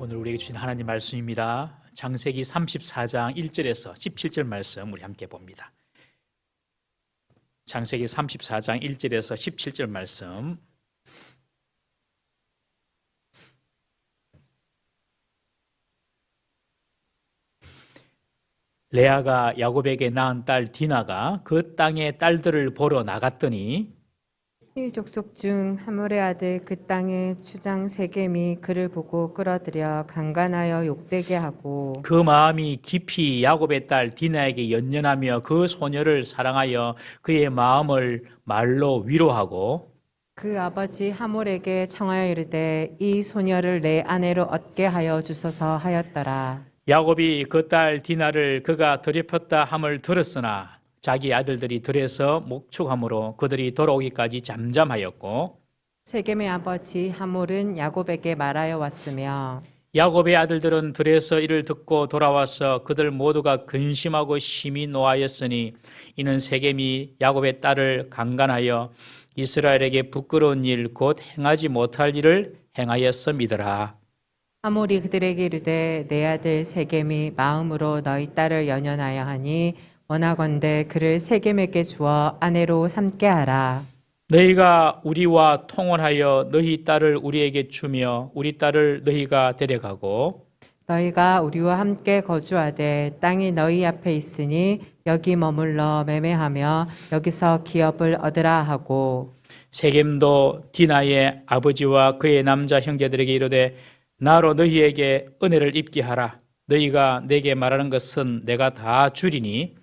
오늘 우리에게 주신 하나님 말씀입니다. 창세기 34장 1절에서 17절 말씀 우리 함께 봅니다. 창세기 34장 1절에서 17절 말씀. 레아가 야곱에게 낳은 딸 디나가 그 땅의 딸들을 보러 나갔더니 이 족속 중 하몰의 아들 그 땅의 주장 세겜이 그를 보고 끌어들여 강간하여 욕되게 하고 그 마음이 깊이 야곱의 딸 디나에게 연연하며 그 소녀를 사랑하여 그의 마음을 말로 위로하고 그 아버지 하몰에게 청하여 이르되 이 소녀를 내 아내로 얻게 하여 주소서 하였더라. 야곱이 그 딸 디나를 그가 더럽혔다 함을 들었으나 자기 아들들이 들에서 목축함으로 그들이 돌아오기까지 잠잠하였고 세겜의 아버지 하몰은 야곱에게 말하여 왔으며 야곱의 아들들은 들에서 이를 듣고 돌아와서 그들 모두가 근심하고 심히 노하였으니 이는 세겜이 야곱의 딸을 강간하여 이스라엘에게 부끄러운 일 곧 행하지 못할 일을 행하였음이더라. 하몰이 그들에게 이르되 내 아들 세겜이 마음으로 너희 딸을 연연하여 하니 원하건대 그를 세겜에게 주어 아내로 삼게 하라. 너희가 우리와 통혼하여 너희 딸을 우리에게 주며 우리 딸을 너희가 데려가고 너희가 우리와 함께 거주하되 땅이 너희 앞에 있으니 여기 머물러 매매하며 여기서 기업을 얻으라 하고 세겜도 디나의 아버지와 그의 남자 형제들에게 이르되 나로 너희에게 은혜를 입게 하라. 너희가 내게 말하는 것은 내가 다 주리니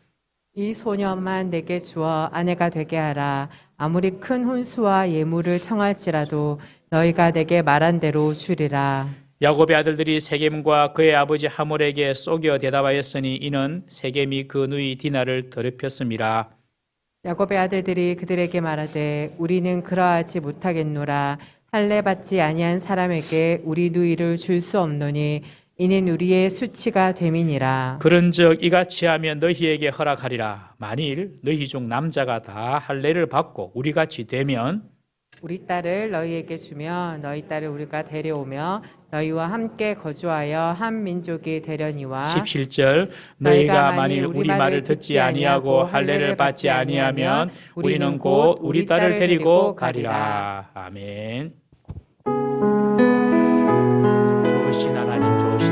이 소년만 내게 주어 아내가 되게 하라. 아무리 큰 혼수와 예물을 청할지라도 너희가 내게 말한 대로 주리라. 야곱의 아들들이 세겜과 그의 아버지 하몰에게 속여 대답하였으니 이는 세겜이 그 누이 디나를 더럽혔음이라. 야곱의 아들들이 그들에게 말하되 우리는 그러하지 못하겠노라. 할례 받지 아니한 사람에게 우리 누이를 줄 수 없노니 이는 우리의 수치가 됨이니라. 그런즉 이같이 하면 너희에게 허락하리라. 만일 너희 중 남자가 다 할례를 받고 우리같이 되면 우리 딸을 너희에게 주며 너희 딸을 우리가 데려오며 너희와 함께 거주하여 한 민족이 되려니와 17절 너희가 만일 우리 말을 듣지 아니하고 할례를 받지 아니하면 우리는 곧 우리 딸을 데리고 가리라. 아멘. 좋으신 하나님, 좋으신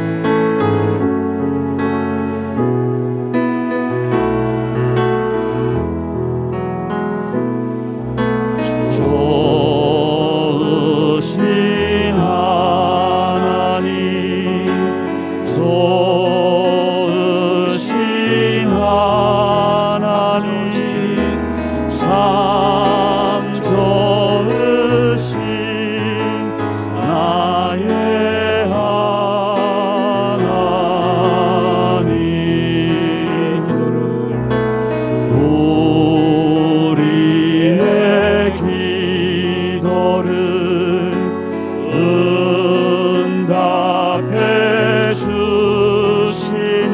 좋으신 하나님, 좋으신 하나님, 참 좋으신 나의 하나님. 우리의 기도를 응답해 주시는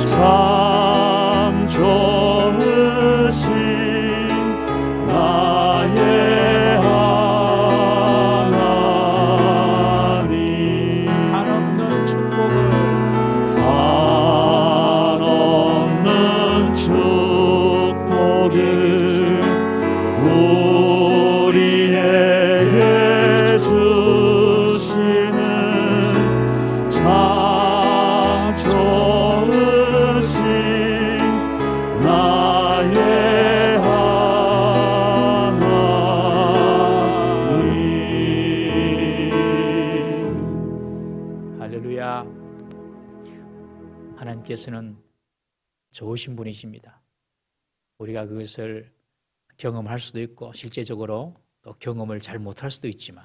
참 좋으신 나의 하나님. 한없는 축복을 한없는 축복을 우리에게 주시는 참 좋으신 나의 하나님. 할렐루야. 하나님께서는 좋으신 분이십니다. 우리가 그것을 경험할 수도 있고 실제적으로 또 경험을 잘 못할 수도 있지만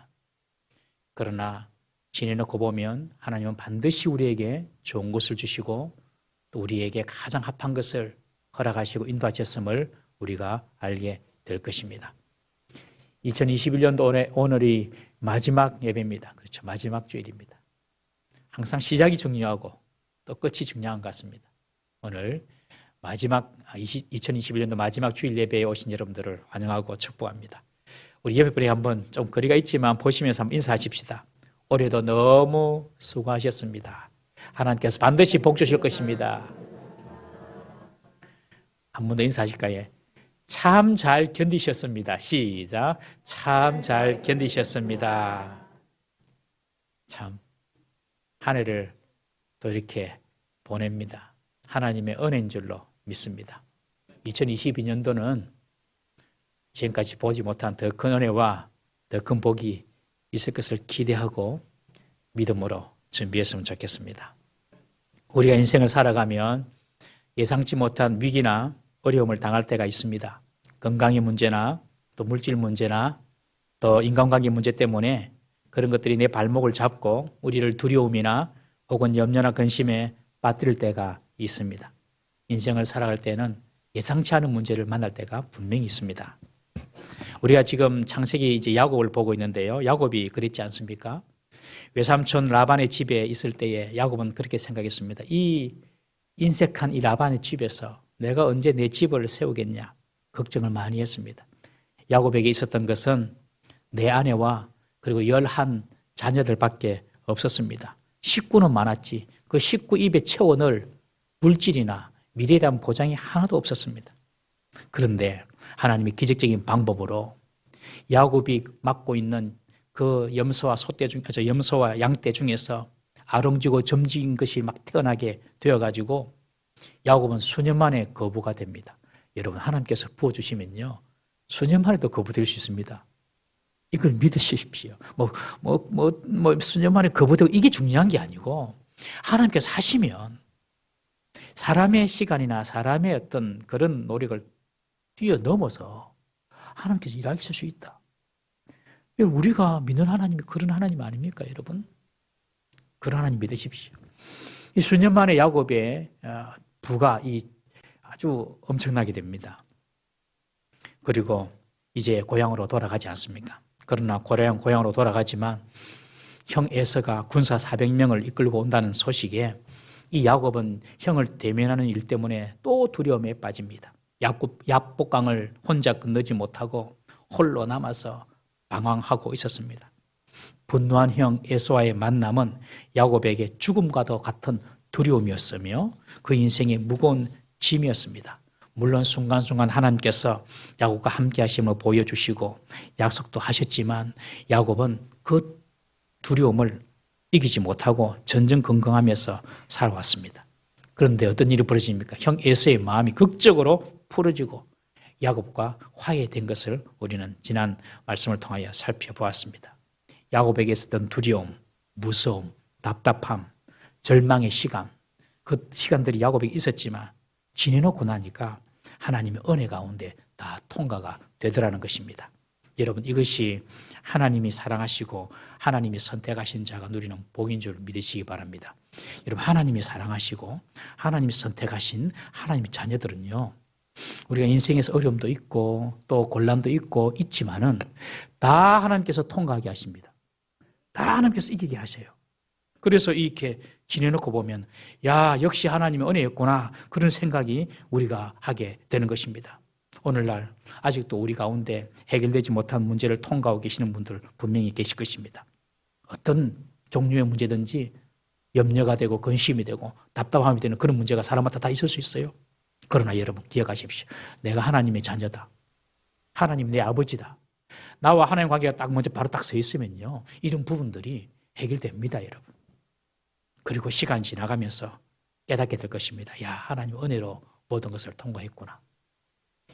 그러나 지내놓고 보면 하나님은 반드시 우리에게 좋은 것을 주시고 또 우리에게 가장 합한 것을 허락하시고 인도하셨음을 우리가 알게 될 것입니다. 2021년도 오늘이 마지막 예배입니다. 그렇죠. 마지막 주일입니다. 항상 시작이 중요하고 또 끝이 중요한 것 같습니다. 오늘 마지막 2021년도 마지막 주일 예배에 오신 여러분들을 환영하고 축복합니다. 우리 옆에 분에게 한번 좀 거리가 있지만 보시면서 한번 인사하십시다. 올해도 너무 수고하셨습니다. 하나님께서 반드시 복 주실 것입니다. 한 번 더 인사하실까요? 참 잘 견디셨습니다. 시작. 참 잘 견디셨습니다. 참 한 해를 또 이렇게 보냅니다. 하나님의 은혜인 줄로 믿습니다. 2022년도는 지금까지 보지 못한 더 큰 은혜와 더 큰 복이 있을 것을 기대하고 믿음으로 준비했으면 좋겠습니다. 우리가 인생을 살아가면 예상치 못한 위기나 어려움을 당할 때가 있습니다. 건강의 문제나 또 물질 문제나 또 인간관계 문제 때문에 그런 것들이 내 발목을 잡고 우리를 두려움이나 혹은 염려나 근심에 빠뜨릴 때가 있습니다. 인생을 살아갈 때는 예상치 않은 문제를 만날 때가 분명히 있습니다. 우리가 지금 창세기 이제 야곱을 보고 있는데요. 야곱이 그랬지 않습니까? 외삼촌 라반의 집에 있을 때에 야곱은 그렇게 생각했습니다. 이 인색한 이 라반의 집에서 내가 언제 내 집을 세우겠냐 걱정을 많이 했습니다. 야곱에게 있었던 것은 내 아내와 그리고 11 자녀들밖에 없었습니다. 식구는 많았지 그 식구 입에 채워넣을 물질이나 미래에 대한 보장이 하나도 없었습니다. 그런데 하나님이 기적적인 방법으로 야곱이 맡고 있는 그 염소와 염소와 양떼 중에서 아롱지고 점진 것이 막 태어나게 되어가지고 야곱은 수년 만에 거부가 됩니다. 여러분 하나님께서 부어주시면요 수년 만에도 거부될 수 있습니다. 이걸 믿으십시오. 수년 만에 거부되고 이게 중요한 게 아니고 하나님께서 하시면 사람의 시간이나 사람의 어떤 그런 노력을 뛰어넘어서 하나님께서 일하실 수 있다. 우리가 믿는 하나님이 그런 하나님 아닙니까, 여러분? 그런 하나님 믿으십시오. 이 수년 만에 야곱의 부가 아주 엄청나게 됩니다. 그리고 이제 고향으로 돌아가지 않습니까? 그러나 고향으로 돌아가지만 형 에서가 군사 400명을 이끌고 온다는 소식에 이 야곱은 형을 대면하는 일 때문에 또 두려움에 빠집니다. 야복강을 혼자 건너지 못하고 홀로 남아서 방황하고 있었습니다. 분노한 형 에서와의 만남은 야곱에게 죽음과도 같은 두려움이었으며 그 인생의 무거운 짐이었습니다. 물론 순간순간 하나님께서 야곱과 함께 하심을 보여주시고 약속도 하셨지만 야곱은 그 두려움을 이기지 못하고 전전긍긍하면서 살아왔습니다. 그런데 어떤 일이 벌어집니까? 형 에서의 마음이 극적으로 풀어지고 야곱과 화해된 것을 우리는 지난 말씀을 통하여 살펴보았습니다. 야곱에게 있었던 두려움, 무서움, 답답함, 절망의 시간, 그 시간들이 야곱에게 있었지만 지내놓고 나니까 하나님의 은혜 가운데 다 통과가 되더라는 것입니다. 여러분 이것이 하나님이 사랑하시고 하나님이 선택하신 자가 누리는 복인 줄 믿으시기 바랍니다. 여러분 하나님이 사랑하시고 하나님이 선택하신 하나님의 자녀들은요 우리가 인생에서 어려움도 있고 또 곤란도 있고 있지만은 다 하나님께서 통과하게 하십니다. 다 하나님께서 이기게 하셔요. 그래서 이렇게 지내놓고 보면 야 역시 하나님의 은혜였구나 그런 생각이 우리가 하게 되는 것입니다. 오늘날 아직도 우리 가운데 해결되지 못한 문제를 통과하고 계시는 분들 분명히 계실 것입니다. 어떤 종류의 문제든지 염려가 되고 근심이 되고 답답함이 되는 그런 문제가 사람마다 다 있을 수 있어요. 그러나 여러분 기억하십시오. 내가 하나님의 자녀다. 하나님 내 아버지다. 나와 하나님 관계가 딱 먼저 바로 딱 서 있으면요. 이런 부분들이 해결됩니다, 여러분. 그리고 시간이 지나가면서 깨닫게 될 것입니다. 야, 하나님 은혜로 모든 것을 통과했구나.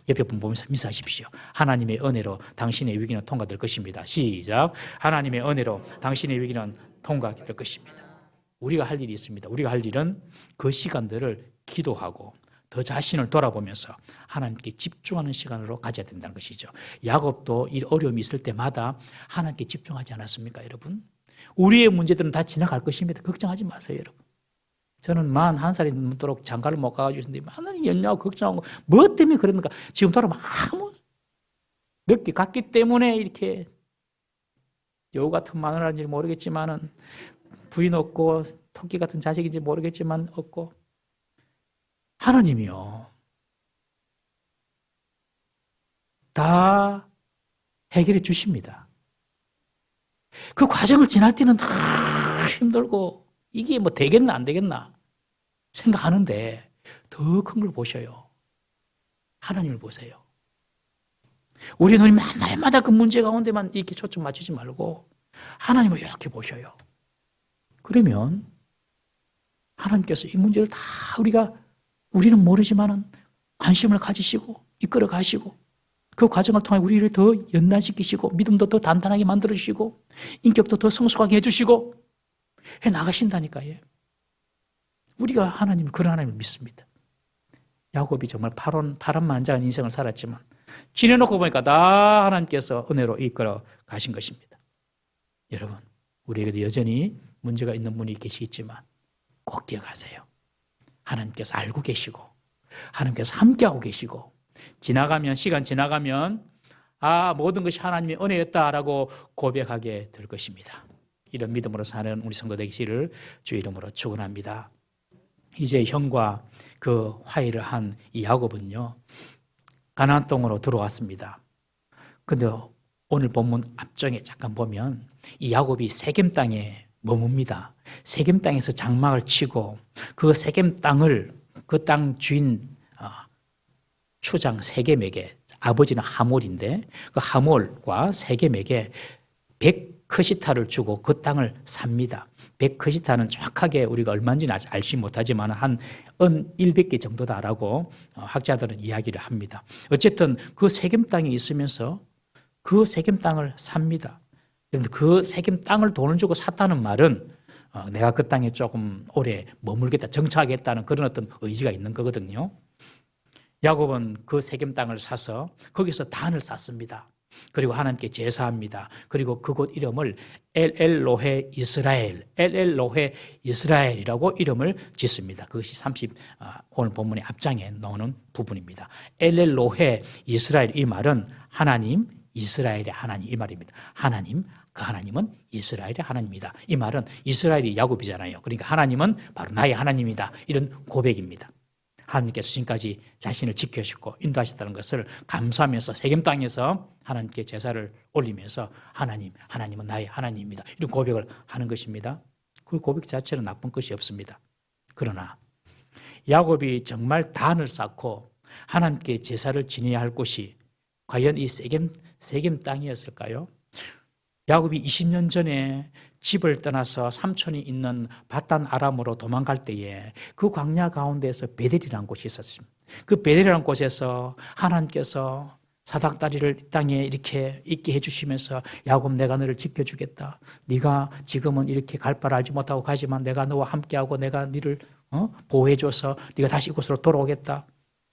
옆에 분 보면서 미사하십시오. 하나님의 은혜로 당신의 위기는 통과될 것입니다. 시작. 하나님의 은혜로 당신의 위기는 통과될 것입니다. 우리가 할 일이 있습니다. 우리가 할 일은 그 시간들을 기도하고 더 자신을 돌아보면서 하나님께 집중하는 시간으로 가져야 된다는 것이죠. 야곱도 이 어려움이 있을 때마다 하나님께 집중하지 않았습니까, 여러분? 우리의 문제들은 다 지나갈 것입니다. 걱정하지 마세요, 여러분. 저는 41살이 넘도록 장가를 못 가가지고 있는데 많은 연약하고 걱정하고 뭐 때문에 그랬는가? 지금 돌아보면 아무 늦게 갔기 때문에 이렇게 여우 같은 마누라인지 모르겠지만은 부인 없고 토끼 같은 자식인지 모르겠지만 없고 하나님이요. 다 해결해 주십니다. 그 과정을 지날 때는 다 힘들고 이게 뭐 되겠나 안 되겠나 생각하는데 더 큰 걸 보셔요. 하나님을 보세요. 우리 눈이 날마다 그 문제 가운데만 이렇게 초점 맞추지 말고 하나님을 이렇게 보셔요. 그러면 하나님께서 이 문제를 다 우리는 모르지만은 관심을 가지시고 이끌어 가시고 그 과정을 통해 우리를 더 연단시키시고 믿음도 더 단단하게 만들어 주시고 인격도 더 성숙하게 해주시고 해 나가신다니까요. 우리가 하나님을 그런 하나님을 믿습니다. 야곱이 정말 파란만장한 인생을 살았지만 지내놓고 보니까 다 하나님께서 은혜로 이끌어 가신 것입니다. 여러분, 우리에게도 여전히 문제가 있는 분이 계시겠지만 꼭 기억하세요. 하나님께서 알고 계시고 하나님께서 함께하고 계시고 시간 지나가면 모든 것이 하나님의 은혜였다라고 고백하게 될 것입니다. 이런 믿음으로 사는 우리 성도 되기를 주의 이름으로 축원합니다. 이제 형과 그 화해를 한 이 야곱은요, 가나안 땅으로 들어왔습니다. 근데 오늘 본문 앞장에 잠깐 보면 이 야곱이 세겜 땅에 머뭅니다. 세겜 땅에서 장막을 치고 그 세겜 땅을 그 땅 주인 추장 세겜에게, 아버지는 하몰인데 그 하몰과 세겜에게 100크시타를 주고 그 땅을 삽니다. 100크시타는 정확하게 우리가 얼마인지는 아직 알지 못하지만 한 은 100개 정도다라고 학자들은 이야기를 합니다. 어쨌든 그 세겜 땅에 있으면서 그 세겜 땅을 삽니다. 그런데 그 세겜 땅을 돈을 주고 샀다는 말은 내가 그 땅에 조금 오래 머물겠다, 정착하겠다는 그런 어떤 의지가 있는 거거든요. 야곱은 그 세겜 땅을 사서 거기서 단을 쌓습니다. 그리고 하나님께 제사합니다. 그리고 그곳 이름을 엘엘로헤 이스라엘이라고 이름을 짓습니다. 그것이 오늘 본문의 앞장에 나오는 부분입니다. 엘엘로헤 이스라엘, 이 말은 하나님, 이스라엘의 하나님, 이 말입니다. 하나님, 그 하나님은 이스라엘의 하나님이다. 이 말은 이스라엘이 야곱이잖아요. 그러니까 하나님은 바로 나의 하나님이다. 이런 고백입니다. 하나님께서 지금까지 자신을 지켜주시고 인도하셨다는 것을 감사하면서 세겜 땅에서 하나님께 제사를 올리면서 하나님은 나의 하나님입니다. 이런 고백을 하는 것입니다. 그 고백 자체는 나쁜 것이 없습니다. 그러나 야곱이 정말 단을 쌓고 하나님께 제사를 지내야 할 곳이 과연 이 세겜 땅이었을까요? 야곱이 20년 전에 집을 떠나서 삼촌이 있는 바단 아람으로 도망갈 때에 그 광야 가운데에서 베델이라는 곳이 있었습니다. 그 베델이라는 곳에서 하나님께서 사닥다리를 이 땅에 이렇게 있게 해주시면서 야곱, 내가 너를 지켜주겠다. 네가 지금은 이렇게 갈 바를 알지 못하고 가지만 내가 너와 함께하고 내가 너를 보호해줘서 네가 다시 이곳으로 돌아오겠다.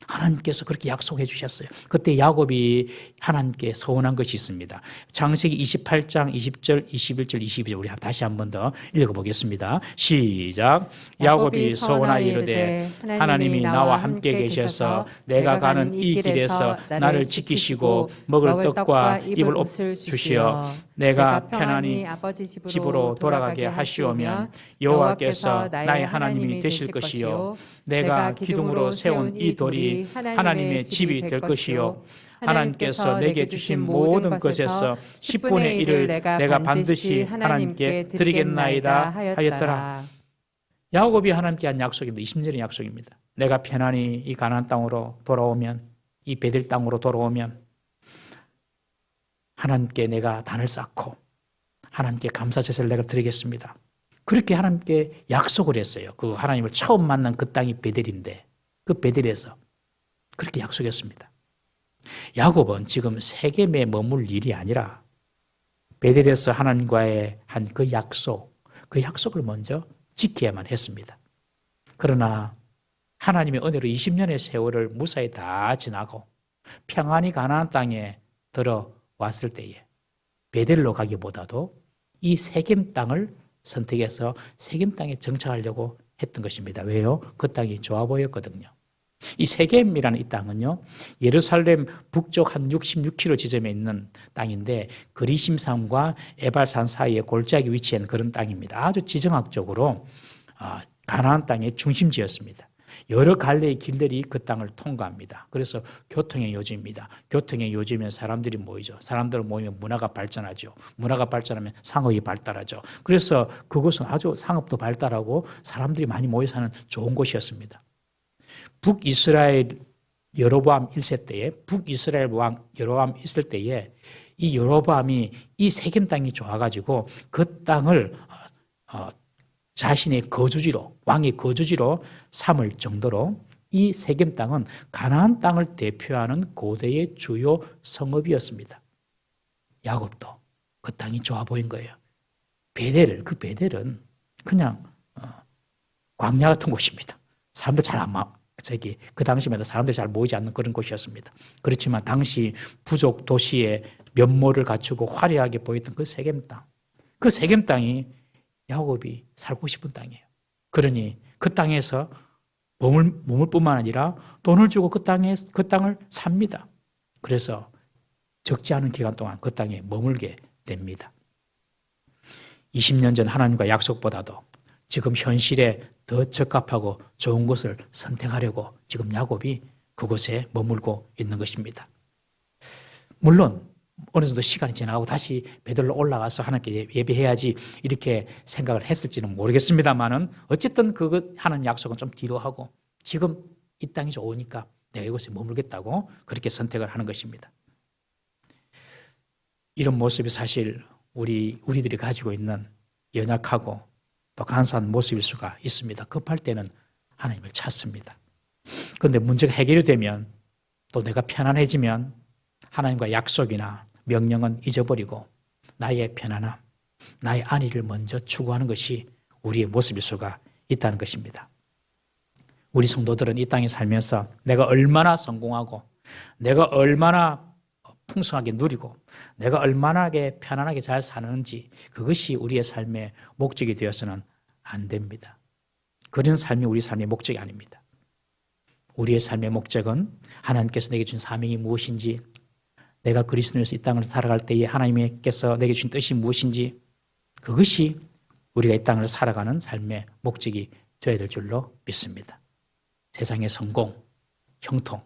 하나님께서 그렇게 약속해 주셨어요. 그때 야곱이 하나님께 서원한 것이 있습니다. 창세기 28장 20절, 21절, 22절 우리 다시 한 번 더 읽어보겠습니다. 시작. 야곱이 서원하여 이르되 하나님이 나와 함께 계셔서 내가 가는 이 길에서 나를 지키시고 먹을 떡과 입을 옷 주시어 내가 편안히 아버지 집으로 돌아가게 하시오면 여호와께서 나의 하나님이 되실 것이요 내가 기둥으로 세운 이 돌이 하나님의 집이 될 것이요 하나님께서 내게 주신 모든 것에서 10분의 1을 내가 반드시 하나님께 드리겠나이다 하였더라. 야곱이 하나님께 한 약속입니다. 20년의 약속입니다. 내가 편안히 이 가나안 땅으로 돌아오면, 이 베델 땅으로 돌아오면 하나님께 내가 단을 쌓고 하나님께 감사 제사를 내가 드리겠습니다. 그렇게 하나님께 약속을 했어요. 그 하나님을 처음 만난 그 땅이 베델인데 그 베델에서 그렇게 약속했습니다. 야곱은 지금 세겜에 머물 일이 아니라 베델에서 하나님과의 한 그 약속을 먼저 지켜야만 했습니다. 그러나 하나님의 은혜로 20년의 세월을 무사히 다 지나고 평안히 가나안 땅에 들어왔을 때에 베델로 가기보다도 이 세겜 땅을 선택해서 세겜 땅에 정착하려고 했던 것입니다. 왜요? 그 땅이 좋아 보였거든요. 이 세겜이라는 이 땅은요, 예루살렘 북쪽 한 66km 지점에 있는 땅인데 그리심산과 에발산 사이에 골짜기 위치한 그런 땅입니다. 아주 지정학적으로 가나안 땅의 중심지였습니다. 여러 갈래의 길들이 그 땅을 통과합니다. 그래서 교통의 요지입니다. 교통의 요지면 사람들이 모이죠. 사람들 모이면 문화가 발전하죠. 문화가 발전하면 상업이 발달하죠. 그래서 그곳은 아주 상업도 발달하고 사람들이 많이 모여 사는 좋은 곳이었습니다. 북이스라엘 여로보암 1세 때에 북이스라엘 왕 여로보암 있을 때에 이 여로보암이 이 세겜 땅이 좋아가지고 그 땅을 자신의 거주지로 왕의 거주지로 삼을 정도로 이 세겜 땅은 가나안 땅을 대표하는 고대의 주요 성읍이었습니다. 야곱도 그 땅이 좋아 보인 거예요. 그 베델은 그냥 광야 같은 곳입니다. 사람들 잘 안 그 당시에도 사람들이 잘 모이지 않는 그런 곳이었습니다. 그렇지만 당시 부족 도시의 면모를 갖추고 화려하게 보였던 그 세겜 땅, 그 세겜 땅이 야곱이 살고 싶은 땅이에요. 그러니 그 땅에서 머물 뿐만 아니라 돈을 주고 그 땅을 삽니다. 그래서 적지 않은 기간 동안 그 땅에 머물게 됩니다. 20년 전 하나님과 약속보다도 지금 현실에 더 적합하고 좋은 곳을 선택하려고 지금 야곱이 그곳에 머물고 있는 것입니다. 물론 어느 정도 시간이 지나고 다시 베들로 올라가서 하나님께 예배해야지 이렇게 생각을 했을지는 모르겠습니다만은 어쨌든 그 하나님 약속은 좀 뒤로 하고 지금 이 땅이 좋으니까 내가 이곳에 머물겠다고 그렇게 선택을 하는 것입니다. 이런 모습이 사실 우리들이 가지고 있는 연약하고 또 간사한 모습일 수가 있습니다. 급할 때는 하나님을 찾습니다. 그런데 문제가 해결이 되면 또 내가 편안해지면 하나님과 약속이나 명령은 잊어버리고 나의 편안함, 나의 안위를 먼저 추구하는 것이 우리의 모습일 수가 있다는 것입니다. 우리 성도들은 이 땅에 살면서 내가 얼마나 성공하고 내가 얼마나 풍성하게 누리고 내가 얼마나 편안하게 잘 사는지 그것이 우리의 삶의 목적이 되어서는 안 됩니다. 그런 삶이 우리 삶의 목적이 아닙니다. 우리의 삶의 목적은 하나님께서 내게 준 사명이 무엇인지 내가 그리스도인으로서 이 땅을 살아갈 때에 하나님께서 내게 주신 뜻이 무엇인지 그것이 우리가 이 땅을 살아가는 삶의 목적이 되어야 될 줄로 믿습니다. 세상의 성공, 형통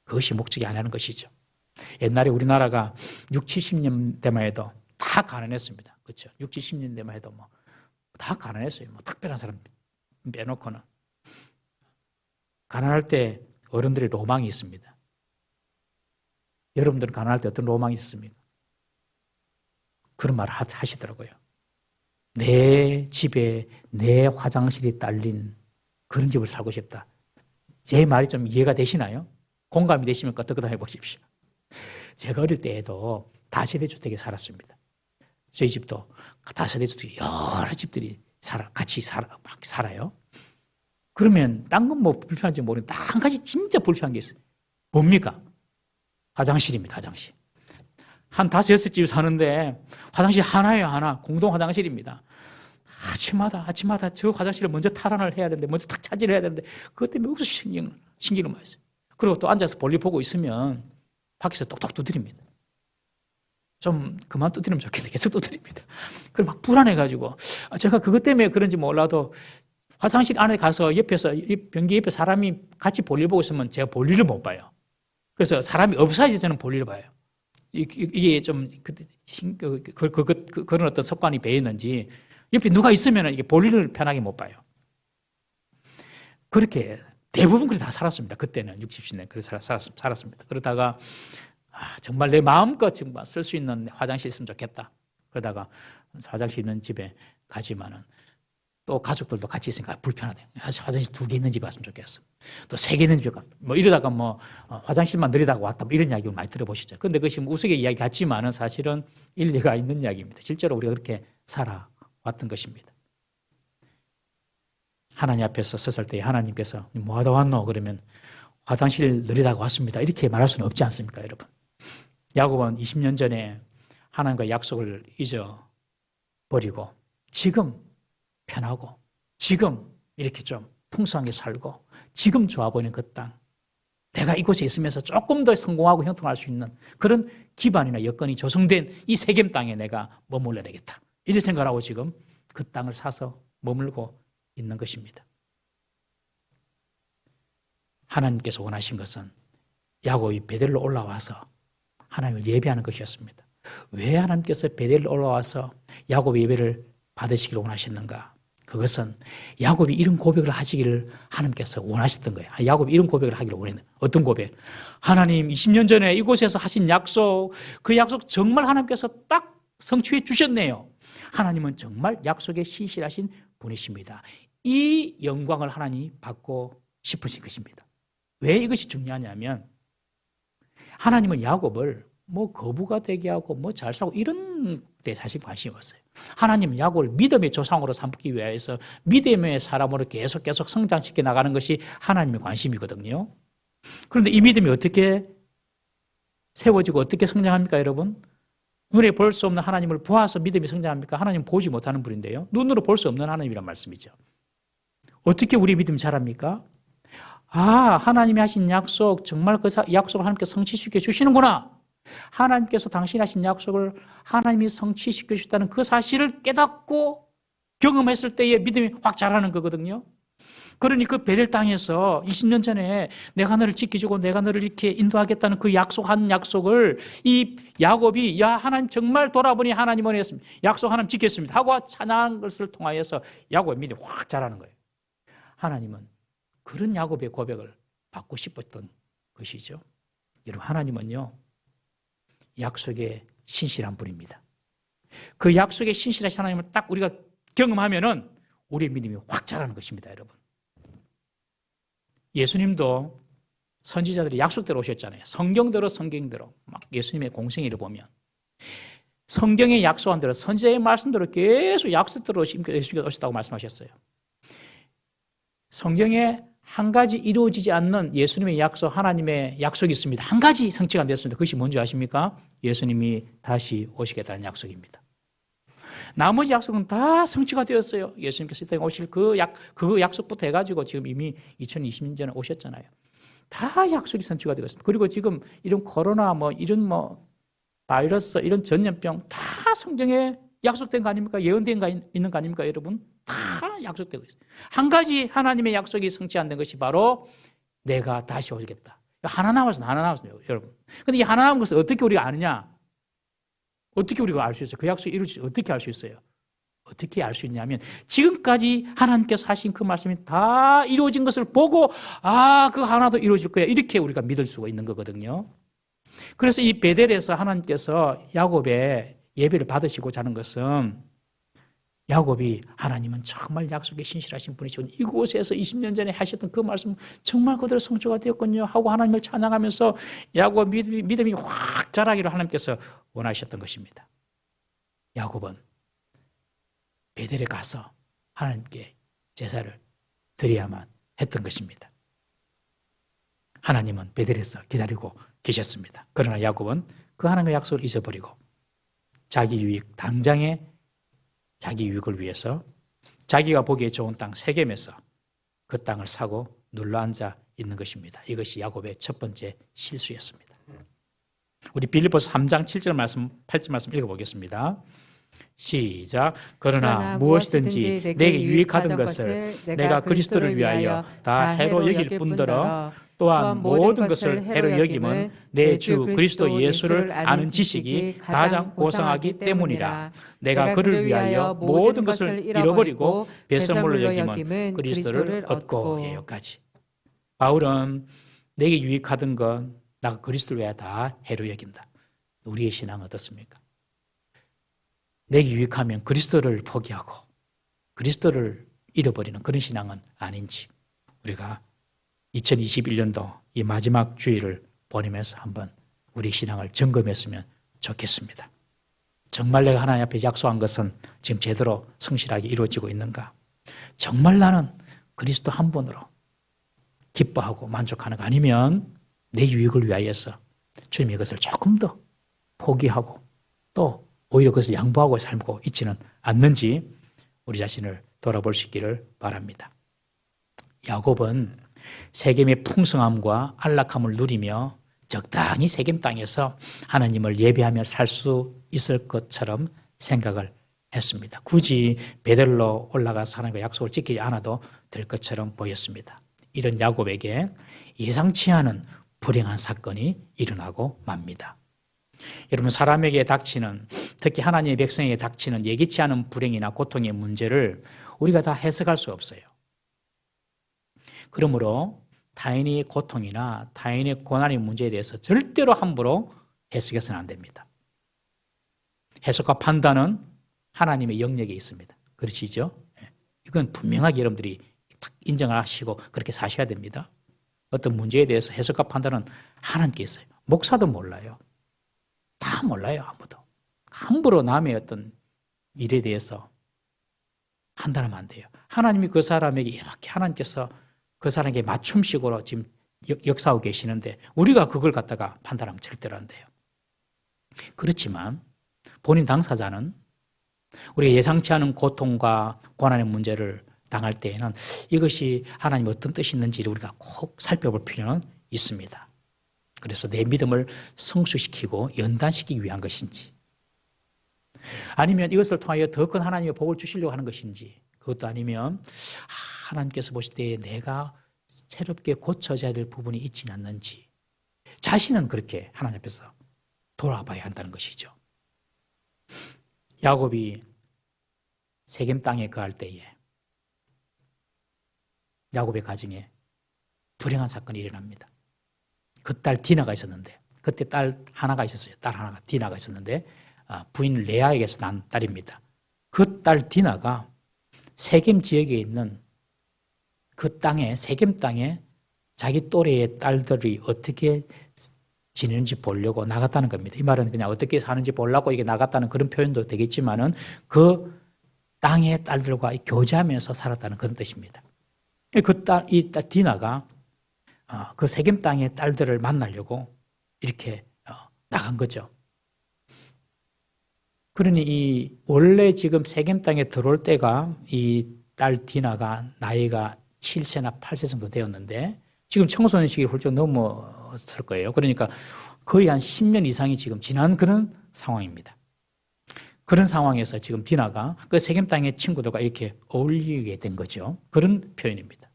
그것이 목적이 아니라는 것이죠. 옛날에 우리나라가 6, 70년대만 해도 다 가난했습니다. 그렇죠? 6, 70년대만 해도 다 가난했어요. 특별한 사람 빼놓고는. 가난할 때 어른들의 로망이 있습니다. 여러분들은 가난할 때 어떤 로망이 있습니까? 그런 말을 하시더라고요. 내 집에 내 화장실이 딸린 그런 집을 살고 싶다. 제 말이 좀 이해가 되시나요? 공감이 되시면 끄떡끄떡 해보십시오. 제가 어릴 때에도 다세대 주택에 살았습니다. 저희 집도 다세대 주택에 여러 집들이 같이 살아요. 그러면 딴 건 불편한지 모르겠는데 한 가지 진짜 불편한 게 있어요. 뭡니까? 화장실입니다. 화장실. 한 5, 6집 사는데 화장실 하나예요. 하나. 공동 화장실입니다. 아침마다 저 화장실을 먼저 탈환을 해야 되는데 먼저 탁 차지를 해야 되는데 그것 때문에 무슨 신경을 많이 써요. 그리고 또 앉아서 볼일 보고 있으면 밖에서 똑똑 두드립니다. 좀 그만 두드리면 좋겠는데 계속 두드립니다. 그럼 막 불안해가지고 제가 그것 때문에 그런지 몰라도 화장실 안에 가서 옆에서 변기 옆에 사람이 같이 볼일 보고 있으면 제가 볼일을 못 봐요. 그래서 사람이 없어야지 저는 볼일을 봐요. 이게 좀 그런 어떤 습관이 배였는지 옆에 누가 있으면 이게 볼일을 편하게 못 봐요. 그렇게 대부분 그렇게 다 살았습니다. 그때는 60, 70년 그렇게 살았습니다. 그러다가 정말 내 마음껏 정말 쓸 수 있는 화장실 있으면 좋겠다. 그러다가 화장실 있는 집에 가지만은 또 가족들도 같이 있으니까 불편하대. 화장실 2개 있는 집에 왔으면 좋겠어. 또 3개 있는 집에 갔어. 이러다가 화장실만 느리다가 왔다. 이런 이야기를 많이 들어보시죠. 그런데 그것이 우스갯 이야기 같지만은 사실은 일리가 있는 이야기입니다. 실제로 우리가 그렇게 살아왔던 것입니다. 하나님 앞에서 섰을 때 하나님께서 뭐 하다 왔노? 그러면 화장실 느리다가 왔습니다. 이렇게 말할 수는 없지 않습니까, 여러분? 야곱은 20년 전에 하나님과 약속을 잊어버리고 지금 편하고 지금 이렇게 좀 풍성하게 살고 지금 좋아 보이는 그 땅, 내가 이곳에 있으면서 조금 더 성공하고 형통할 수 있는 그런 기반이나 여건이 조성된 이 세겜 땅에 내가 머물러야 되겠다. 이런 생각을 하고 지금 그 땅을 사서 머물고 있는 것입니다. 하나님께서 원하신 것은 야곱이 베델로 올라와서 하나님을 예배하는 것이었습니다. 왜 하나님께서 베델로 올라와서 야곱의 예배를 받으시기를 원하셨는가? 그것은 야곱이 이런 고백을 하시기를 하나님께서 원하셨던 거예요. 야곱이 이런 고백을 하기를 원했는. 어떤 고백? 하나님 20년 전에 이곳에서 하신 약속, 그 약속 정말 하나님께서 딱 성취해 주셨네요. 하나님은 정말 약속에 신실하신 분이십니다. 이 영광을 하나님이 받고 싶으신 것입니다. 왜 이것이 중요하냐면 하나님은 야곱을 뭐 거부가 되게 하고 뭐 잘 살고 이런 데 사실 관심이 없어요. 하나님은 야곱을 믿음의 조상으로 삼기 위해서 믿음의 사람으로 계속 성장시켜 나가는 것이 하나님의 관심이거든요. 그런데 이 믿음이 어떻게 세워지고 어떻게 성장합니까, 여러분? 눈에 볼 수 없는 하나님을 보아서 믿음이 성장합니까? 하나님 보지 못하는 분인데요. 눈으로 볼 수 없는 하나님이란 말씀이죠. 어떻게 우리 믿음이 자랍니까? 하나님이 하신 약속, 정말 그 약속을 하나님께 성취시켜 주시는구나. 하나님께서 당신이 하신 약속을 하나님이 성취시켜 주셨다는 그 사실을 깨닫고 경험했을 때의 믿음이 확 자라는 거거든요. 그러니 그 베델 땅에서 20년 전에 내가 너를 지켜주고 내가 너를 이렇게 인도하겠다는 그 약속한 약속을 이 야곱이 하나님 정말 돌아보니 하나님 원했습니다. 약속 하나님 지켰습니다. 하고 찬양한 것을 통하여서 야곱의 믿음이 확 자라는 거예요. 하나님은 그런 야곱의 고백을 받고 싶었던 것이죠. 여러분, 하나님은요, 약속에 신실한 분입니다. 그 약속에 신실하신 하나님을 딱 우리가 경험하면은 우리의 믿음이 확 자라는 것입니다, 여러분. 예수님도 선지자들이 약속대로 오셨잖아요. 성경대로 막 예수님의 공생애를 보면 성경에 약속한 대로 선지자의 말씀대로 계속 약속대로 예수님께서 오셨다고 말씀하셨어요. 성경에 한 가지 이루어지지 않는 예수님의 약속, 하나님의 약속이 있습니다. 한 가지 성취가 안 됐습니다. 그것이 뭔지 아십니까? 예수님이 다시 오시겠다는 약속입니다. 나머지 약속은 다 성취가 되었어요. 예수님께서 이 땅에 오실 그 약속부터 해가지고 지금 이미 2020년 전에 오셨잖아요. 다 약속이 성취가 되었습니다. 그리고 지금 이런 코로나 이런 바이러스, 이런 전염병 다 성경에 약속된 거 아닙니까? 예언된 거 있는 거 아닙니까, 여러분? 다 약속되고 있어요. 한 가지 하나님의 약속이 성취 안 된 것이 바로 내가 다시 오겠다. 하나 남았어요, 여러분. 근데 이 하나 남은 것을 어떻게 우리가 아느냐? 어떻게 우리가 알 수 있어요? 그 약속이 이루어질지 어떻게 알 수 있어요? 어떻게 알 수 있냐면 지금까지 하나님께서 하신 그 말씀이 다 이루어진 것을 보고 그 하나도 이루어질 거야. 이렇게 우리가 믿을 수가 있는 거거든요. 그래서 이 베델에서 하나님께서 야곱의 예배를 받으시고자 하는 것은 야곱이 하나님은 정말 약속에 신실하신 분이시고 이곳에서 20년 전에 하셨던 그 말씀 정말 그대로 성취가 되었군요 하고 하나님을 찬양하면서 야곱 믿음이 확 자라기를 하나님께서 원하셨던 것입니다. 야곱은 베델에 가서 하나님께 제사를 드려야만 했던 것입니다. 하나님은 베델에서 기다리고 계셨습니다. 그러나 야곱은 그 하나님의 약속을 잊어버리고 자기 유익, 당장의 자기 유익을 위해서 자기가 보기에 좋은 땅 세겜에서 그 땅을 사고 눌러앉아 있는 것입니다. 이것이 야곱의 첫 번째 실수였습니다. 우리 빌립보서 3장 7절 말씀, 8절 말씀 읽어보겠습니다. 시작. 그러나 무엇이든지 내게 유익하던 것을 내가 그리스도를 위하여 다 해로 여길 뿐더러 또한 모든 것을 해로 여김은 내 주 그리스도 예수를 아는 지식이 가장 고상하기 때문이라. 내가 그를 위하여 모든 것을 잃어버리고 배설물로 여김은 그리스도를 얻고. 여기까지. 바울은 내게 유익하던 건 나가 그리스도를 위하여 다 해로 여긴다. 우리의 신앙은 어떻습니까? 내게 유익하면 그리스도를 포기하고 그리스도를 잃어버리는 그런 신앙은 아닌지 우리가 2021년도 이 마지막 주일을 보내면서 한번 우리 신앙을 점검했으면 좋겠습니다. 정말 내가 하나님 앞에 약속한 것은 지금 제대로 성실하게 이루어지고 있는가? 정말 나는 그리스도 한 분으로 기뻐하고 만족하는가? 아니면 내 유익을 위하여서 주님이 이것을 조금 더 포기하고 또 오히려 그것을 양보하고 살고 있지는 않는지 우리 자신을 돌아볼 수 있기를 바랍니다. 야곱은 세겜의 풍성함과 안락함을 누리며 적당히 세겜 땅에서 하나님을 예배하며 살 수 있을 것처럼 생각을 했습니다. 굳이 베델로 올라가서 하나님과 약속을 지키지 않아도 될 것처럼 보였습니다. 이런 야곱에게 예상치 않은 불행한 사건이 일어나고 맙니다. 여러분, 사람에게 닥치는, 특히 하나님의 백성에게 닥치는 예기치 않은 불행이나 고통의 문제를 우리가 다 해석할 수 없어요. 그러므로 타인의 고통이나 타인의 고난의 문제에 대해서 절대로 함부로 해석해서는 안 됩니다. 해석과 판단은 하나님의 영역에 있습니다. 그러시죠? 이건 분명하게 여러분들이 딱 인정을 하시고 그렇게 사셔야 됩니다. 어떤 문제에 대해서 해석과 판단은 하나님께 있어요. 목사도 몰라요. 다 몰라요, 아무도. 함부로 남의 어떤 일에 대해서 판단하면 안 돼요. 하나님이 그 사람에게 이렇게 하나님께서 그 사람에게 맞춤식으로 지금 역사하고 계시는데 우리가 그걸 갖다가 판단하면 절대로 안 돼요. 그렇지만 본인 당사자는 우리가 예상치 않은 고통과 고난의 문제를 당할 때에는 이것이 하나님 어떤 뜻이 있는지를 우리가 꼭 살펴볼 필요는 있습니다. 그래서 내 믿음을 성숙시키고 연단시키기 위한 것인지, 아니면 이것을 통하여 더 큰 하나님의 복을 주시려고 하는 것인지, 그것도 아니면 하나님께서 보실 때에 내가 새롭게 고쳐져야 될 부분이 있지는 않는지 자신은 그렇게 하나님 앞에서 돌아봐야 한다는 것이죠. 야곱이 세겜 땅에 거할 때에 야곱의 가정에 불행한 사건이 일어납니다. 그 딸 디나가 있었는데, 그때 딸 하나가 있었어요. 딸 하나가 디나가 있었는데 부인 레아에게서 난 딸입니다. 그 딸 디나가 세겜 지역에 있는 그 땅에, 세겜 땅에 자기 또래의 딸들이 어떻게 지내는지 보려고 나갔다는 겁니다. 이 말은 그냥 어떻게 사는지 보려고 이게 나갔다는 그런 표현도 되겠지만은 그 땅의 딸들과 교제하면서 살았다는 그런 뜻입니다. 이 딸 디나가 그 세겜 땅의 딸들을 만나려고 이렇게 나간 거죠. 그러니 원래 지금 세겜 땅에 들어올 때가 이 딸 디나가 나이가 7세나 8세 정도 되었는데 지금 청소년 시기 훌쩍 넘었을 거예요. 그러니까 거의 한 10년 이상이 지금 지난 그런 상황입니다. 그런 상황에서 지금 디나가 그 세겜 땅의 친구들과 이렇게 어울리게 된 거죠. 그런 표현입니다.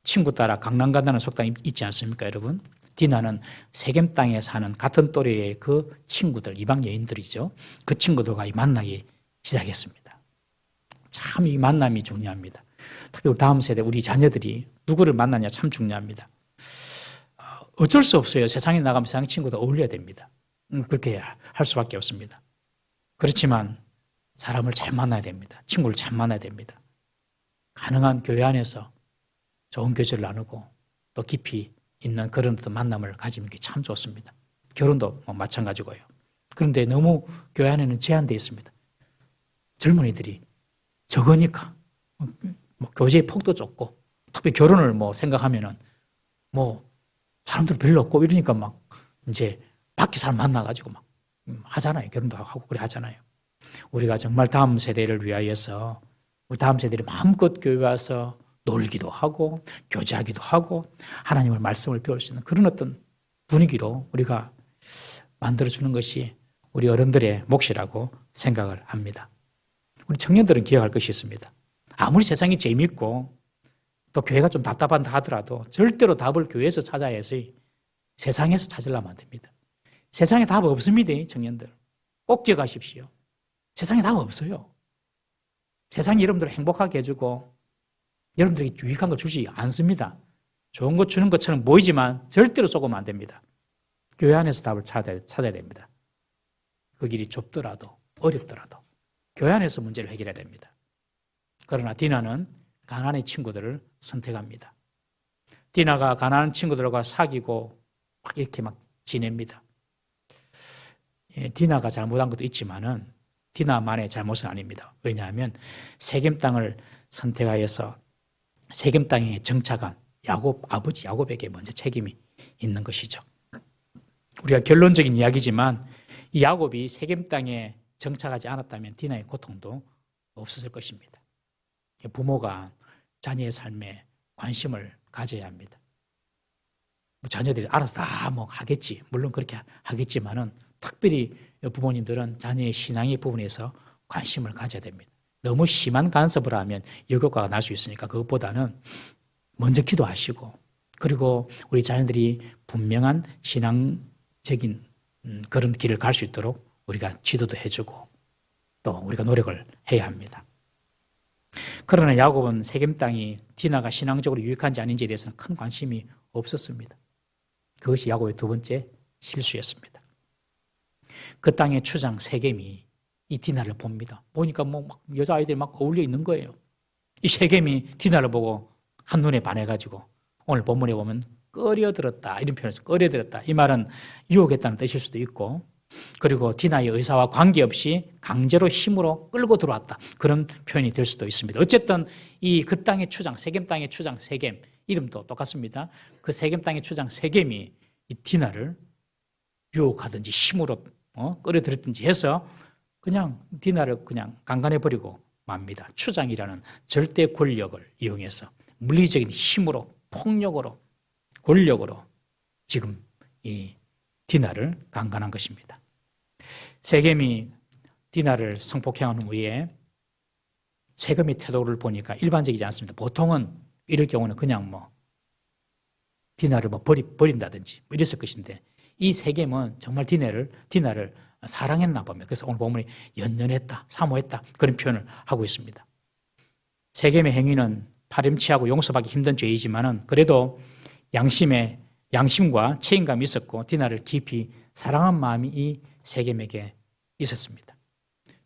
친구 따라 강남 간다는 속담이 있지 않습니까, 여러분? 디나는 세겜 땅에 사는 같은 또래의 그 친구들, 이방 여인들이죠. 그 친구들과 만나기 시작했습니다. 참 이 만남이 중요합니다. 특히 우리 다음 세대, 우리 자녀들이 누구를 만나냐 참 중요합니다. 어쩔 수 없어요. 세상에 나가면 세상 친구도 어울려야 됩니다. 그렇게 할 수밖에 없습니다. 그렇지만 사람을 잘 만나야 됩니다. 친구를 잘 만나야 됩니다. 가능한 교회 안에서 좋은 교제를 나누고 또 깊이 있는 그런 어떤 만남을 가지는 게 참 좋습니다. 결혼도 마찬가지고요. 그런데 너무 교회 안에는 제한되어 있습니다. 젊은이들이 적으니까 교제의 폭도 좁고, 특히 결혼을 생각하면은 사람들 별로 없고 이러니까 막 이제 밖에 사람 만나가지고 막 하잖아요. 결혼도 하고 그래 하잖아요. 우리가 정말 다음 세대를 위하여서 우리 다음 세대들이 마음껏 교회 와서 놀기도 하고 교제하기도 하고 하나님의 말씀을 배울 수 있는 그런 어떤 분위기로 우리가 만들어주는 것이 우리 어른들의 몫이라고 생각을 합니다. 우리 청년들은 기억할 것이 있습니다. 아무리 세상이 재미있고 또 교회가 좀 답답한다 하더라도 절대로 답을 교회에서 찾아야지 세상에서 찾으려면 안 됩니다. 세상에 답 없습니다, 청년들. 꼭 기억하십시오. 세상에 답 없어요. 세상이 여러분들을 행복하게 해주고 여러분들에게 유익한 걸 주지 않습니다. 좋은 거 주는 것처럼 보이지만 절대로 속으면 안 됩니다. 교회 안에서 답을 찾아야 됩니다. 그 길이 좁더라도 어렵더라도 교회 안에서 문제를 해결해야 됩니다. 그러나 디나는 가나안의 친구들을 선택합니다. 디나가 가나안 친구들과 사귀고 이렇게 지냅니다. 디나가 잘못한 것도 있지만은 디나만의 잘못은 아닙니다. 왜냐하면 세겜 땅을 선택하여서 세겜 땅에 정착한 아버지 야곱에게 먼저 책임이 있는 것이죠. 우리가 결론적인 이야기지만 이 야곱이 세겜 땅에 정착하지 않았다면 디나의 고통도 없었을 것입니다. 부모가 자녀의 삶에 관심을 가져야 합니다. 자녀들이 알아서 다 하겠지. 물론 그렇게 하겠지만은 특별히 부모님들은 자녀의 신앙의 부분에서 관심을 가져야 됩니다. 너무 심한 간섭을 하면 역효과가 날 수 있으니까 그것보다는 먼저 기도하시고 그리고 우리 자녀들이 분명한 신앙적인 그런 길을 갈 수 있도록 우리가 지도도 해주고 또 우리가 노력을 해야 합니다. 그러나 야곱은 세겜 땅이 디나가 신앙적으로 유익한지 아닌지에 대해서는 큰 관심이 없었습니다. 그것이 야곱의 두 번째 실수였습니다. 그 땅의 추장 세겜이 이 디나를 봅니다. 보니까 막 여자아이들이 막 어울려 있는 거예요. 이 세겜이 디나를 보고 한눈에 반해가지고 오늘 본문에 보면 꺼려들었다 이런 표현을 꺼려들었다. 이 말은 유혹했다는 뜻일 수도 있고 그리고 디나의 의사와 관계없이 강제로 힘으로 끌고 들어왔다. 그런 표현이 될 수도 있습니다. 어쨌든 이 그 땅의 추장, 세겜 땅의 추장 세겜 이름도 똑같습니다. 그 세겜 땅의 추장 세겜이 이 디나를 유혹하든지 힘으로 끌어들였든지 해서 그냥 디나를 그냥 강간해버리고 맙니다. 추장이라는 절대 권력을 이용해서 물리적인 힘으로 폭력으로 권력으로 지금 이 디나를 강간한 것입니다. 세겜이 디나를 성폭행한 후에 세겜의 태도를 보니까 일반적이지 않습니다. 보통은 이럴 경우는 그냥 디나를 버린다든지 이랬을 것인데 이 세겜은 정말 디나를 사랑했나 봅니다. 그래서 오늘 본문이 연연했다, 사모했다 그런 표현을 하고 있습니다. 세겜의 행위는 파렴치하고 용서받기 힘든 죄이지만은 그래도 양심과 책임감이 있었고 디나를 깊이 사랑한 마음이 이 세겜에게 있었습니다.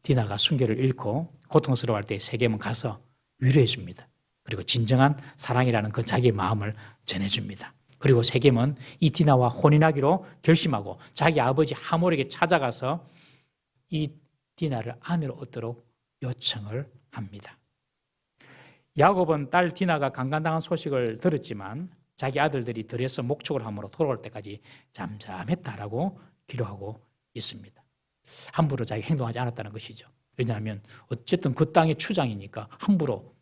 디나가 순결을 잃고 고통스러워할 때 세겜은 가서 위로해 줍니다. 그리고 진정한 사랑이라는 그 자기의 마음을 전해줍니다. 그리고 세겜은 이 디나와 혼인하기로 결심하고 자기 아버지 하몰에게 찾아가서 이 디나를 아내로 얻도록 요청을 합니다. 야곱은 딸 디나가 강간당한 소식을 들었지만 자기 아들들이 들에서 목축을 함으로 돌아올 때까지 잠잠했다라고 기록하고 있습니다. 함부로 자기 행동하지 않았다는 것이죠. 왜냐하면 어쨌든 그 땅의 추장이니까 함부로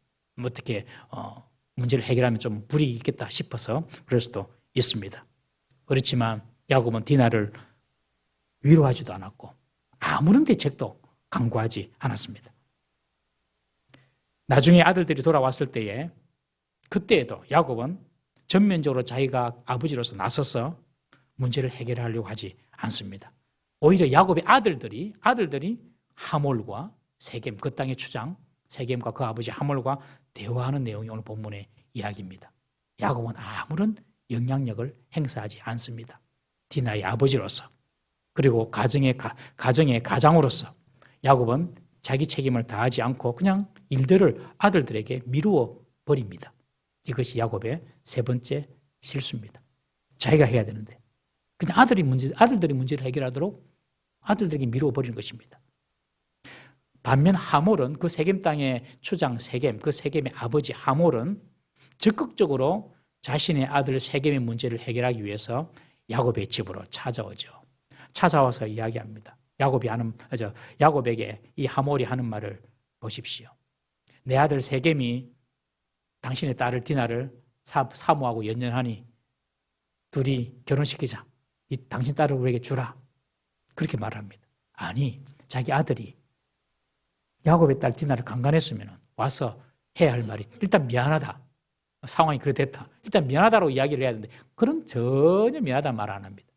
어떻게 문제를 해결하면 좀 불이익이 있겠다 싶어서 그럴 수도 있습니다. 그렇지만 야곱은 디나를 위로하지도 않았고 아무런 대책도 강구하지 않았습니다. 나중에 아들들이 돌아왔을 때에 그때에도 야곱은 전면적으로 자기가 아버지로서 나서서 문제를 해결하려고 하지 않습니다. 오히려 야곱의 아들들이 하몰과 세겜, 그 땅의 추장 세겜과 그 아버지 하몰과 대화하는 내용이 오늘 본문의 이야기입니다. 야곱은 아무런 영향력을 행사하지 않습니다. 디나의 아버지로서 그리고 가정의 가장으로서 야곱은 자기 책임을 다하지 않고 그냥 일들을 아들들에게 미루어 버립니다. 이것이 야곱의 세 번째 실수입니다. 자기가 해야 되는데 그냥 아들들이 문제를 해결하도록 아들들에게 미루어 버리는 것입니다. 반면 하몰은 그 세겜 땅의 추장 세겜, 그 세겜의 아버지 하몰은 적극적으로 자신의 아들 세겜의 문제를 해결하기 위해서 야곱의 집으로 찾아오죠. 찾아와서 이야기합니다. 야곱에게 이 하몰이 하는 말을 보십시오. 내 아들 세겜이 당신의 딸을 디나를 사모하고 연연하니 둘이 결혼시키자. 이 당신 딸을 우리에게 주라. 그렇게 말합니다. 아니, 자기 아들이 야곱의 딸 디나를 강간했으면 와서 해야 할 말이 일단 미안하다. 상황이 그렇게 됐다. 일단 미안하다고 이야기를 해야 되는데 그런 전혀 미안하다는 말 안 합니다.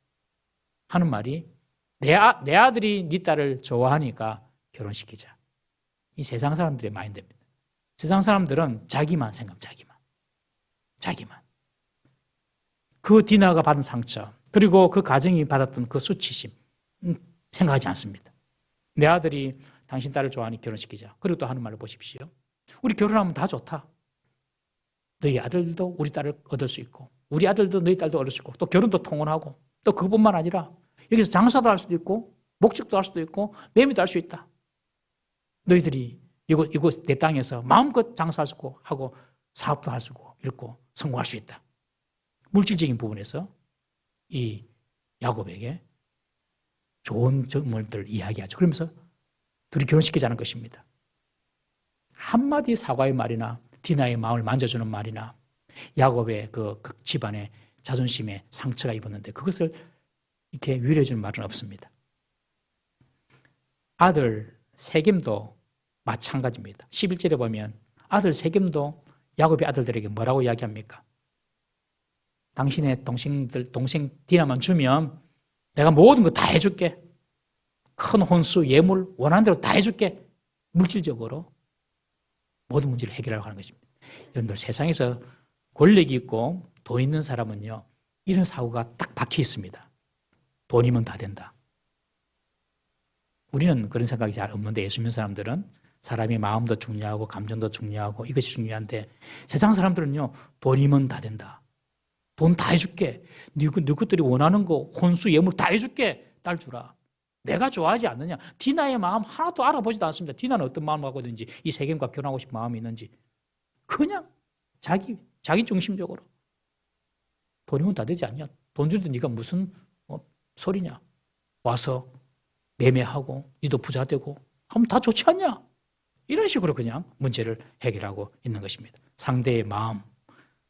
하는 말이 내 아들이 네 딸을 좋아하니까 결혼시키자. 이 세상 사람들의 마인드입니다. 세상 사람들은 자기만 생각, 자기만. 그 디나가 받은 상처 그리고 그 가정이 받았던 그 수치심 생각하지 않습니다. 내 아들이 당신 딸을 좋아하니 결혼시키자. 그리고 또 하는 말을 보십시오. 우리 결혼하면 다 좋다. 너희 아들도 우리 딸을 얻을 수 있고 우리 아들도 너희 딸도 얻을 수 있고 또 결혼도 통혼하고 또 그것뿐만 아니라 여기서 장사도 할 수도 있고 목축도 할 수도 있고 매매도 할 수 있다. 너희들이 이곳 내 땅에서 마음껏 장사할 수 있고 하고 사업도 할 수 있고 성공할 수 있다. 물질적인 부분에서 이 야곱에게 좋은 점들을 이야기하죠. 그러면서 둘이 결혼시키자는 것입니다. 한마디 사과의 말이나 디나의 마음을 만져주는 말이나 야곱의 그 집안의 자존심에 상처가 입었는데 그것을 이렇게 위로해주는 말은 없습니다. 아들 세겜도 마찬가지입니다. 11절에 보면 아들 세겜도 야곱의 아들들에게 뭐라고 이야기합니까? 당신의 동생 디나만 주면 내가 모든 거 다 해줄게. 큰 혼수, 예물 원하는 대로 다 해줄게. 물질적으로 모든 문제를 해결하려고 하는 것입니다. 여러분들 세상에서 권력이 있고 돈 있는 사람은요, 이런 사고가 딱 박혀 있습니다. 돈이면 다 된다. 우리는 그런 생각이 잘 없는데, 예수 믿는 사람들은 사람의 마음도 중요하고 감정도 중요하고 이것이 중요한데, 세상 사람들은요, 돈이면 다 된다. 돈 다 해줄게. 너희들이 원하는 거 혼수 예물 다 해줄게. 딸 주라. 내가 좋아하지 않느냐. 디나의 마음 하나도 알아보지도 않습니다. 디나는 어떤 마음을 갖고 있는지, 이 세겜과 결혼하고 싶은 마음이 있는지. 그냥 자기 중심적으로. 돈이면 다 되지 않냐. 돈 주는데 네가 무슨 소리냐. 와서 매매하고 니도 부자 되고 하면 다 좋지 않냐. 이런 식으로 그냥 문제를 해결하고 있는 것입니다. 상대의 마음,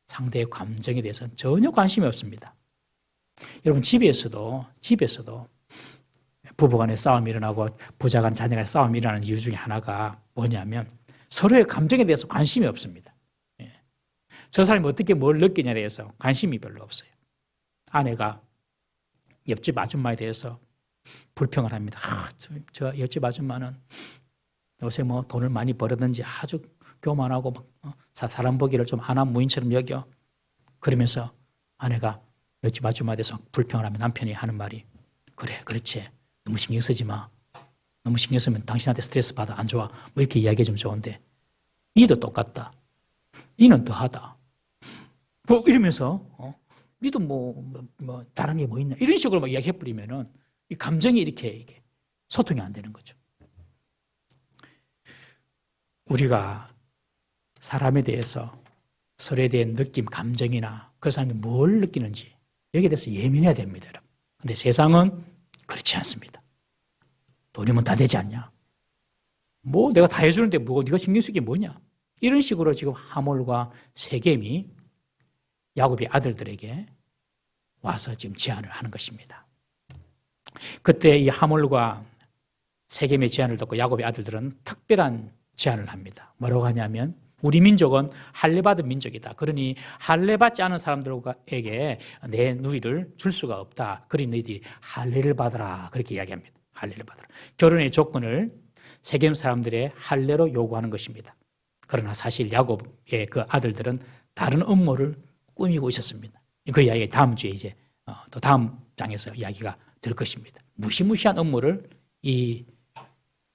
상대의 감정에 대해서는 전혀 관심이 없습니다. 여러분 집에서도 부부간에 싸움이 일어나고 부자간 자녀간에 싸움이 일어나는 이유 중에 하나가 뭐냐면 서로의 감정에 대해서 관심이 없습니다. 저 사람이 어떻게 뭘 느끼냐에 대해서 관심이 별로 없어요. 아내가 옆집 아줌마에 대해서 불평을 합니다. 저 옆집 아줌마는 요새 뭐 돈을 많이 벌었는지 아주 교만하고 사람 보기를 좀 안한 무인처럼 여겨. 그러면서 아내가 옆집 아줌마에 대해서 불평을 하면 남편이 하는 말이, 그래 그렇지, 너무 신경 쓰지 마. 너무 신경 쓰면 당신한테 스트레스 받아, 안 좋아. 뭐 이렇게 이야기해주면 좋은데, 니도 똑같다. 니는 더하다. 뭐 이러면서 니도 뭐 다른 게 뭐 있나, 이런 식으로 막 이야기해버리면은 이 감정이 이게 소통이 안 되는 거죠. 우리가 사람에 대해서 서로에 대한 느낌, 감정이나 그 사람이 뭘 느끼는지 여기에 대해서 예민해야 됩니다, 여러분. 근데 세상은 그렇지 않습니다. 돈이면 다 되지 않냐? 뭐 내가 다 해주는데 뭐 네가 신경 쓰게 뭐냐? 이런 식으로 지금 하몰과 세겜이 야곱의 아들들에게 와서 지금 제안을 하는 것입니다. 그때 이 하몰과 세겜의 제안을 듣고 야곱의 아들들은 특별한 제안을 합니다. 뭐라고 하냐면, 우리 민족은 할례받은 민족이다. 그러니 할례받지 않은 사람들에게 내 누이를 줄 수가 없다. 그러니 너희들이 할례를 받아라. 그렇게 이야기합니다. 할례를 받아라. 결혼의 조건을 세겜 사람들의 할례로 요구하는 것입니다. 그러나 사실 야곱의 그 아들들은 다른 음모를 꾸미고 있었습니다. 그 이야기 다음 주에 이제 또 다음 장에서 이야기가 될 것입니다. 무시무시한 음모를 이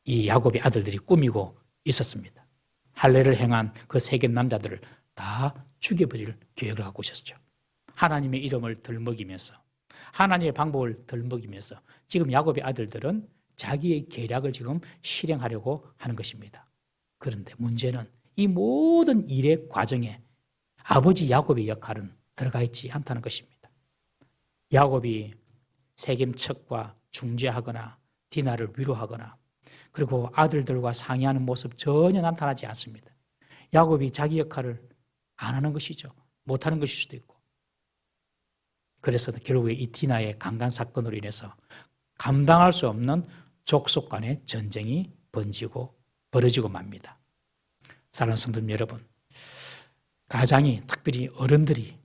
야곱의 아들들이 꾸미고 있었습니다. 할례를 행한 그 세겜 남자들을 다 죽여버릴 계획을 갖고 있었죠. 하나님의 이름을 덜먹이면서, 하나님의 방법을 덜먹이면서 지금 야곱의 아들들은 자기의 계략을 지금 실행하려고 하는 것입니다. 그런데 문제는 이 모든 일의 과정에 아버지 야곱의 역할은 들어가 있지 않다는 것입니다. 야곱이 세겜 척과 중재하거나 디나를 위로하거나 그리고 아들들과 상의하는 모습 전혀 나타나지 않습니다. 야곱이 자기 역할을 안 하는 것이죠. 못하는 것일 수도 있고. 그래서 결국에 이 디나의 강간 사건으로 인해서 감당할 수 없는 족속 간의 전쟁이 벌어지고 맙니다. 사랑하는 성도님 여러분, 가장이, 특별히 어른들이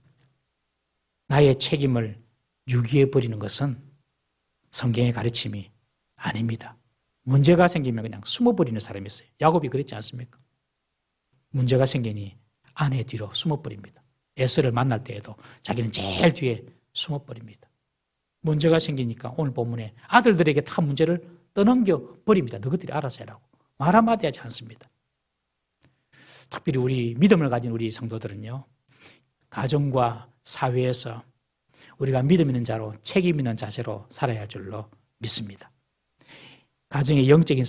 나의 책임을 유기해버리는 것은 성경의 가르침이 아닙니다. 문제가 생기면 그냥 숨어버리는 사람이 있어요. 야곱이 그랬지 않습니까? 문제가 생기니 아내 뒤로 숨어버립니다. 에서를 만날 때에도 자기는 제일 뒤에 숨어버립니다. 문제가 생기니까 오늘 본문에 아들들에게 다 문제를 떠넘겨버립니다. 너희들이 알아서 해라고. 말 한마디 하지 않습니다. 특별히 우리 믿음을 가진 우리 성도들은요, 가정과 사회에서 우리가 믿음 있는 자로, 책임 있는 자세로 살아야 할 줄로 믿습니다. 가정의 영적인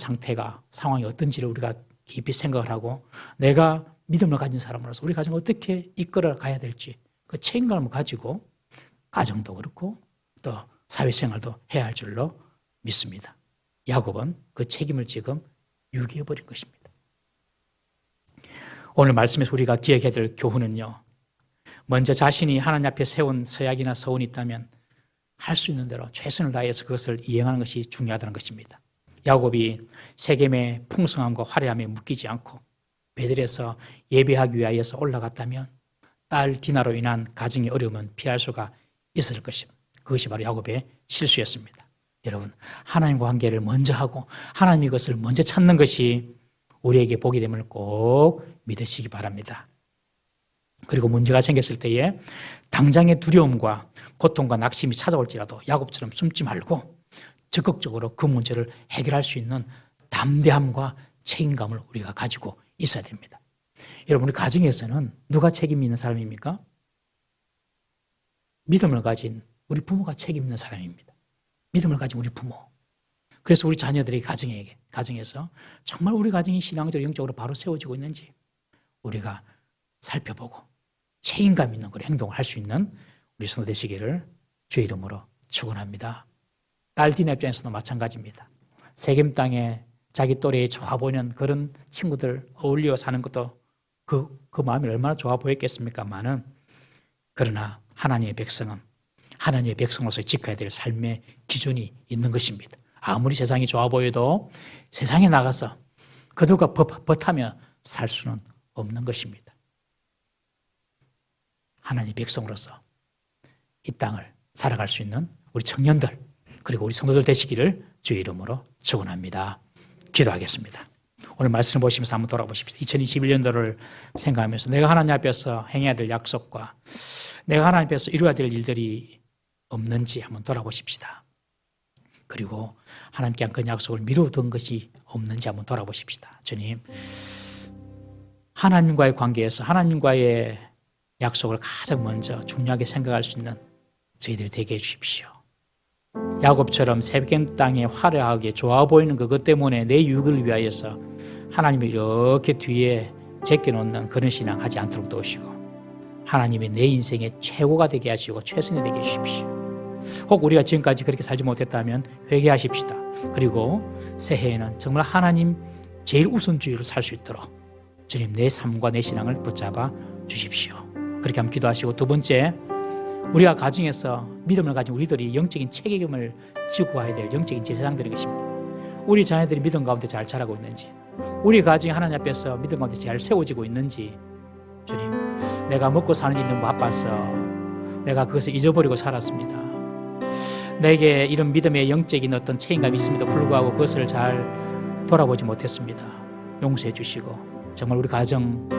상황이 어떤지를 우리가 깊이 생각을 하고, 내가 믿음을 가진 사람으로서 우리 가정을 어떻게 이끌어 가야 될지 그 책임감을 가지고 가정도 그렇고 또 사회생활도 해야 할 줄로 믿습니다. 야곱은 그 책임을 지금 유기해버린 것입니다. 오늘 말씀에서 우리가 기억해야 될 교훈은요, 먼저 자신이 하나님 앞에 세운 서약이나 서원이 있다면 할 수 있는 대로 최선을 다해서 그것을 이행하는 것이 중요하다는 것입니다. 야곱이 세겜의 풍성함과 화려함에 묶이지 않고 베들에서 예배하기 위하여서 올라갔다면 딸 디나로 인한 가정의 어려움은 피할 수가 있을 것입니다. 그것이 바로 야곱의 실수였습니다. 여러분, 하나님과 관계를 먼저 하고 하나님의 것을 먼저 찾는 것이 우리에게 복이 됨을 꼭 믿으시기 바랍니다. 그리고 문제가 생겼을 때에 당장의 두려움과 고통과 낙심이 찾아올지라도 야곱처럼 숨지 말고 적극적으로 그 문제를 해결할 수 있는 담대함과 책임감을 우리가 가지고 있어야 됩니다. 여러분, 우리 가정에서는 누가 책임 있는 사람입니까? 믿음을 가진 우리 부모가 책임 있는 사람입니다. 믿음을 가진 우리 부모. 그래서 우리 자녀들의 가정에서 정말 우리 가정이 신앙적으로 영적으로 바로 세워지고 있는지 우리가 살펴보고 책임감 있는 그런 행동을 할 수 있는 우리 성도 되시기를 주의 이름으로 축원합니다. 딸 디나 입장에서도 마찬가지입니다. 세겜 땅에 자기 또래에 좋아 보이는 그런 친구들 어울려 사는 것도 그 마음이 얼마나 좋아 보였겠습니까만은, 그러나 하나님의 백성은 하나님의 백성으로서 지켜야 될 삶의 기준이 있는 것입니다. 아무리 세상이 좋아 보여도 세상에 나가서 그들과 벗하며 살 수는 없는 것입니다. 하나님의 백성으로서 이 땅을 살아갈 수 있는 우리 청년들 그리고 우리 성도들 되시기를 주의 이름으로 축원합니다. 기도하겠습니다. 오늘 말씀을 보시면서 한번 돌아보십시오. 2021년도를 생각하면서 내가 하나님 앞에서 행해야 될 약속과 내가 하나님 앞에서 이루어야 될 일들이 없는지 한번 돌아보십시다. 그리고 하나님께 한 그 약속을 미루던 것이 없는지 한번 돌아보십시다. 주님, 하나님과의 관계에서 하나님과의 약속을 가장 먼저 중요하게 생각할 수 있는 저희들이 되게 해주십시오. 야곱처럼 세겜 땅에 화려하게 좋아 보이는 그것 때문에 내 유익을 위하여서 하나님을 이렇게 뒤에 제껴놓는 그런 신앙 하지 않도록 도우시고 하나님이 내 인생의 최고가 되게 하시고 최선이 되게 해주십시오. 혹 우리가 지금까지 그렇게 살지 못했다면 회개하십시다. 그리고 새해에는 정말 하나님 제일 우선주의로 살 수 있도록 주님 내 삶과 내 신앙을 붙잡아 주십시오. 그렇게 한번 기도하시고, 두 번째, 우리가 가정에서 믿음을 가진 우리들이 영적인 책임을 지고 가야 될 영적인 제사장들인 것입니다. 우리 자녀들이 믿음 가운데 잘 자라고 있는지, 우리 가정이 하나님 앞에서 믿음 가운데 잘 세워지고 있는지, 주님, 내가 먹고 사는 일이 너무 바빠서 내가 그것을 잊어버리고 살았습니다. 내게 이런 믿음의 영적인 어떤 책임감이 있음에도 불구하고 그것을 잘 돌아보지 못했습니다. 용서해 주시고 정말 우리 가정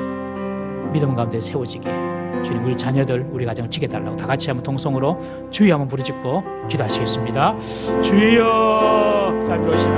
믿음 가운데 세워지게 주님, 우리 자녀들 우리 가정을 지켜달라고 다 같이 한번 통성으로 주여 한번 부르짖고 기도하시겠습니다. 주여, 잘 들어오시나